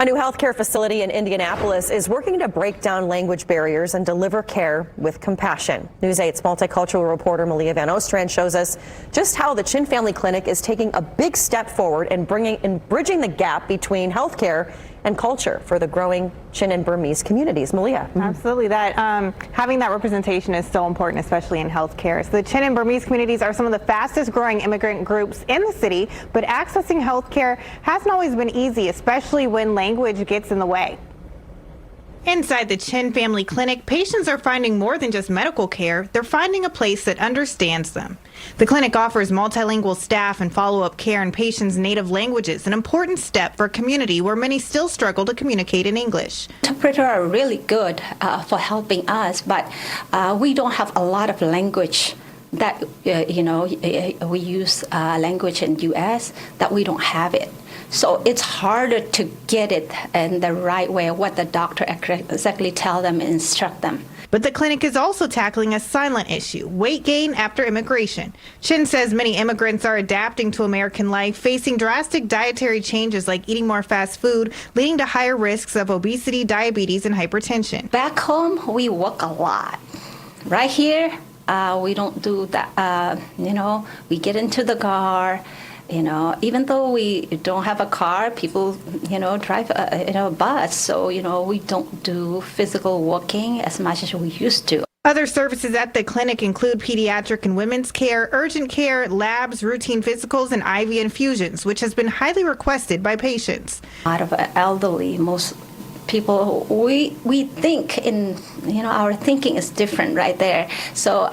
A new healthcare facility in Indianapolis is working to break down language barriers and deliver care with compassion. News 8's multicultural reporter Malia Van Ostrand shows us just how the Chin Family Clinic is taking a big step forward in bridging the gap between healthcare and culture for the growing Chin and Burmese communities. Malia. Absolutely. Having that representation is so important, especially in healthcare. So the Chin and Burmese communities are some of the fastest growing immigrant groups in the city, but accessing healthcare hasn't always been easy, especially when language gets in the way. Inside the Chin Family Clinic, patients are finding more than just medical care. They're finding a place that understands them. The clinic offers multilingual staff and follow-up care in patients' native languages, an important step for a community where many still struggle to communicate in English. Interpreters are really good for helping us, but we don't have a lot of language that, we use language in U.S. that we don't have it. So it's harder to get it in the right way, what the doctor exactly tell them and instruct them. But the clinic is also tackling a silent issue, weight gain after immigration. Chin says many immigrants are adapting to American life, facing drastic dietary changes like eating more fast food, leading to higher risks of obesity, diabetes, and hypertension. Back home, we walk a lot. Right here, we don't do that. We get into the car. Even though we don't have a car, people, drive a bus. So, we don't do physical walking as much as we used to. Other services at the clinic include pediatric and women's care, urgent care, labs, routine physicals, and IV infusions, which has been highly requested by patients. A lot of elderly, most people, we think our thinking is different right there. So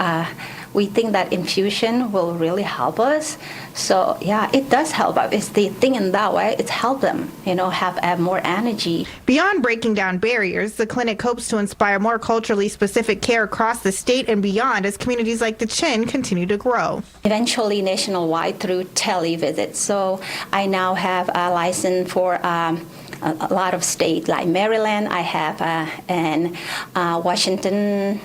we think that infusion will really help us. So yeah, it does help us. It's the thing in that way, it's help them, have more energy. Beyond breaking down barriers, the clinic hopes to inspire more culturally specific care across the state and beyond as communities like the Chin continue to grow. Eventually nationwide through televisit. So I now have a license for a lot of states like Maryland, I have, and Washington,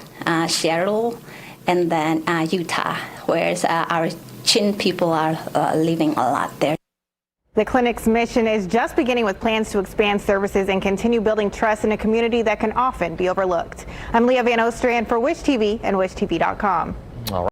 Seattle, and then Utah, where our Chin people are living a lot there. The clinic's mission is just beginning with plans to expand services and continue building trust in a community that can often be overlooked. I'm Leah Van Ostrand for Wish TV and WishTV.com.